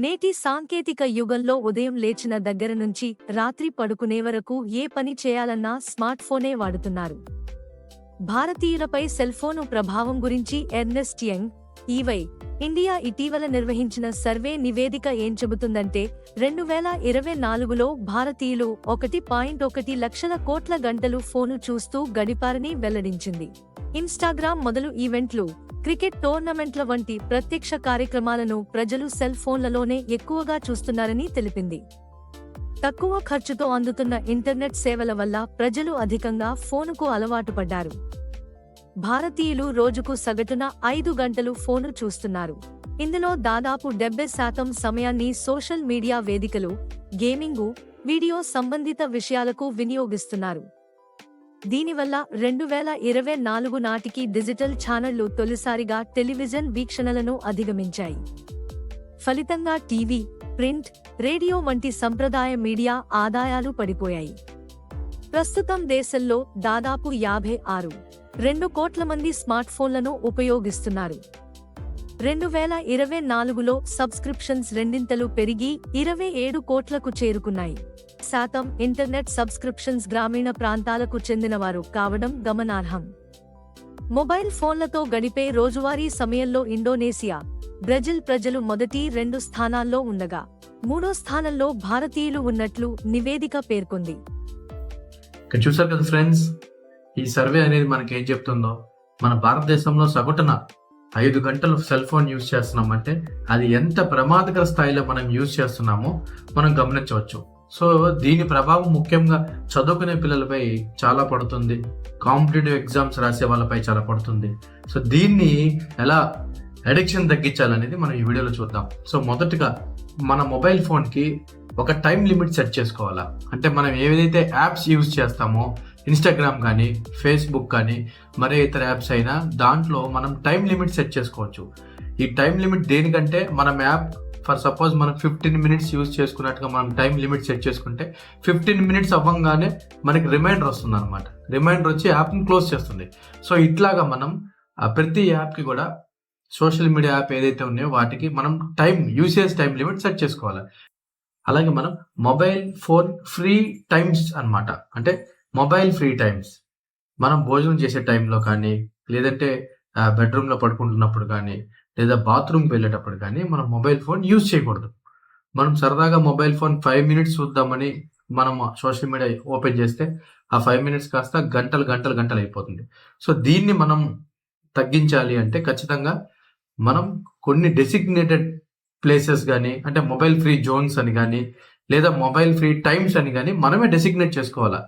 నేటి సాంకేతిక యుగంలో ఉదయం లేచిన దగ్గర నుంచి రాత్రి పడుకునే వరకు ఏ పని చేయాలన్నా స్మార్ట్ఫోనే వాడుతున్నారు. భారతీయులపై సెల్ఫోను ప్రభావం గురించి ఎర్నెస్ట్ యంగ్, ఈవై ఇండియా ఇటీవల నిర్వహించిన సర్వే నివేదిక ఏం చెబుతుందంటే 2024లో భారతీయులు 1.1 లక్షల కోట్ల గంటలు ఫోను చూస్తూ గడిపారని వెల్లడించింది. ఇన్స్టాగ్రామ్ మొదలు ఈవెంట్లు, క్రికెట్ టోర్నమెంట్ల వంటి ప్రత్యక్ష కార్యక్రమాలను ప్రజలు సెల్ ఫోన్లలోనే ఎక్కువగా చూస్తున్నారని తెలిపింది. తక్కువ ఖర్చుతో అందుతున్న ఇంటర్నెట్ సేవల వల్ల ప్రజలు అధికంగా ఫోనుకు అలవాటు పడ్డారు. భారతీయులు రోజుకు సగటున 5 గంటలు ఫోను చూస్తున్నారు. ఇందులో దాదాపు 70% సమయాన్ని సోషల్ మీడియా వేదికలు, గేమింగు, వీడియో సంబంధిత విషయాలకు వినియోగిస్తున్నారు. దీనివల్ల 2024 నాటికి డిజిటల్ ఛానళ్లు తొలిసారిగా టెలివిజన్ వీక్షణలను అధిగమించాయి. ఫలితంగా టీవీ, ప్రింట్, రేడియో వంటి సంప్రదాయ మీడియా ఆదాయాలు పడిపోయాయి. ప్రస్తుతం దేశంలో దాదాపు 56.2 కోట్ల మంది స్మార్ట్ఫోన్లను ఉపయోగిస్తున్నారు. 2024లో సబ్స్క్రిప్షన్స్ రెండింతలు పెరిగి 27 కోట్లకు చేరుకున్నాయి. శాతం ఇంటర్నెట్ సబ్స్క్రిప్షన్స్ గ్రామీణ ప్రాంతాలకు చెందినవారు కావడం గమనార్హం. మొబైల్ ఫోన్లతో గడిపే రోజువారీ సమయంలో ఇండోనేసియా, బ్రెజిల్ ప్రజలు మొదటి 2 స్థానాల్లో ఉండగా 3వ స్థానంలో భారతీయులు ఉన్నట్లు నివేదిక పేర్కొంది. చూసారు కదా ఫ్రెండ్స్, ఈ సర్వే అనేది మనకి ఏం చెప్తుందో, మన భారతదేశంలో సగటున 5 గంటలు సెల్ ఫోన్ యూజ్ చేస్తున్నామంటే అది ఎంత ప్రమాదకర స్థాయిలో మనం యూజ్ చేస్తున్నామో మనం గమనించవచ్చు. సో దీని ప్రభావం ముఖ్యంగా చదువుకునే పిల్లలపై చాలా పడుతుంది, కాంపిటేటివ్ ఎగ్జామ్స్ రాసే వాళ్ళపై చాలా పడుతుంది. సో దీన్ని ఎలా అడిక్షన్ తగ్గించాలనేది మనం ఈ వీడియోలో చూద్దాం. సో మొదటగా మన మొబైల్ ఫోన్కి ఒక టైం లిమిట్ సెట్ చేసుకోవాలా. అంటే మనం ఏదైతే యాప్స్ యూజ్ చేస్తామో, ఇన్స్టాగ్రామ్ కానీ, ఫేస్బుక్ కానీ, మరే ఇతర యాప్స్ అయినా దాంట్లో మనం టైం లిమిట్ సెట్ చేసుకోవచ్చు. ఈ టైం లిమిట్ దేనికంటే మనం యాప్ ఫర్ సపోజ్ మనం 15 మినిట్స్ యూజ్ చేసుకున్నట్టుగా మనం టైం లిమిట్ సెట్ చేసుకుంటే 15 మినిట్స్ అవ్వగానే మనకి రిమైండర్ వస్తుంది అనమాట. రిమైండర్ వచ్చి యాప్ని క్లోజ్ చేస్తుంది. సో ఇట్లాగా మనం ప్రతి యాప్కి కూడా సోషల్ మీడియా యాప్ ఏదైతే ఉన్నాయో వాటికి మనం యూసేజ్ టైం లిమిట్ సెట్ చేసుకోవాలి. అలాగే మనం మొబైల్ ఫోన్ ఫ్రీ టైమ్స్ అన్నమాట. అంటే మొబైల్ ఫ్రీ టైమ్స్ మనం భోజనం చేసే టైంలో కానీ, లేదంటే బెడ్రూమ్లో పడుకుంటున్నప్పుడు కానీ, లేదా బాత్రూమ్కి వెళ్ళేటప్పుడు కానీ మనం మొబైల్ ఫోన్ యూజ్ చేయకూడదు. మనం సరదాగా మొబైల్ ఫోన్ 5 మినిట్స్ చూద్దామని మనం సోషల్ మీడియా ఓపెన్ చేస్తే ఆ 5 మినిట్స్ కాస్త గంటలు అయిపోతుంది. సో దీన్ని మనం తగ్గించాలి అంటే ఖచ్చితంగా మనం కొన్ని డెసిగ్నేటెడ్ ప్లేసెస్ కానీ, అంటే మొబైల్ ఫ్రీ జోన్స్ అని కానీ, లేదా మొబైల్ ఫ్రీ టైమ్స్ అని కానీ మనమే డెసిగ్నేట్ చేసుకోవాలా.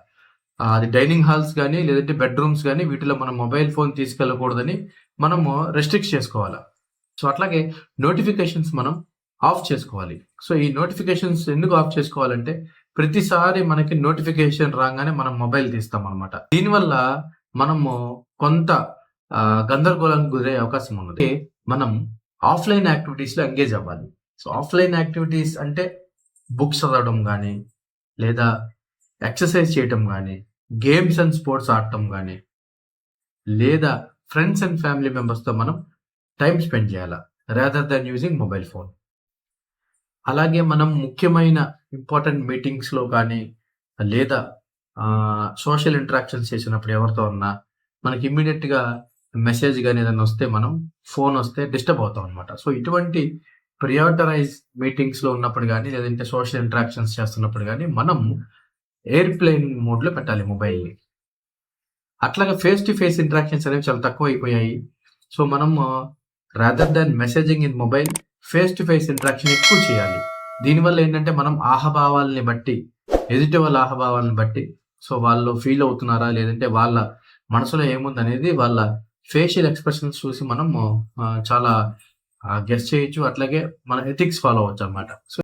అది డైనింగ్ హాల్స్ కానీ, లేదంటే బెడ్రూమ్స్ కానీ, వీటిలో మనం మొబైల్ ఫోన్ తీసుకెళ్ళకూడదని మనము రెస్ట్రిక్ట్ చేసుకోవాలా. సో అట్లాగే నోటిఫికేషన్స్ మనం ఆఫ్ చేసుకోవాలి. సో ఈ నోటిఫికేషన్స్ ఎందుకు ఆఫ్ చేసుకోవాలంటే ప్రతిసారి మనకి నోటిఫికేషన్ రాగానే మనం మొబైల్ తీస్తాం అనమాట. దీనివల్ల మనము కొంత గందరగోళానికి గురయ్యే అవకాశం ఉన్నది. మనం ఆఫ్లైన్ యాక్టివిటీస్లో ఎంగేజ్ అవ్వాలి. సో ఆఫ్లైన్ యాక్టివిటీస్ అంటే బుక్స్ చదవడం కానీ, లేదా ఎక్సర్సైజ్ చేయటం కానీ, గేమ్స్ అండ్ స్పోర్ట్స్ ఆడటం కానీ, లేదా ఫ్రెండ్స్ అండ్ ఫ్యామిలీ మెంబర్స్తో మనం టైం స్పెండ్ చేయాలి rather than using mobile phone. అలాగే మనం ముఖ్యమైన ఇంపార్టెంట్ మీటింగ్స్లో కానీ, లేదా సోషల్ ఇంటరాక్షన్స్ చేసినప్పుడు ఎవరితో ఉన్నా మనకి ఇమ్మీడియట్గా మెసేజ్ కానీ ఏదైనా వస్తే, మనం ఫోన్ వస్తే డిస్టర్బ్ అవుతాం అనమాట. సో ఇటువంటి ప్రియారిటరైజ్ మీటింగ్స్లో ఉన్నప్పుడు కానీ, లేదంటే సోషల్ ఇంటరాక్షన్స్ చేస్తున్నప్పుడు కానీ మనం ఎయిర్ప్లేన్ మోడ్లో పెట్టాలి మొబైల్ని. అట్లాగే ఫేస్ టు ఫేస్ ఇంటరాక్షన్స్ అనేవి చాలా తక్కువ అయిపోయాయి. సో మనం rather than messaging in mobile, face to face interaction ఎక్కువ చేయాలి. దీనివల్ల ఏంటంటే మనం ఆహభావాలని బట్టి, ఎదుటి వాళ్ళ ఆహభావాలను బట్టి, సో వాళ్ళు ఫీల్ అవుతున్నారా, లేదంటే వాళ్ళ మనసులో ఏముంది అనేది వాళ్ళ ఫేషియల్ ఎక్స్ప్రెషన్స్ చూసి మనం చాలా గెస్ చేయొచ్చు. అట్లాగే మన ఎథిక్స్ ఫాలో అవ్వచ్చు అనమాట. సో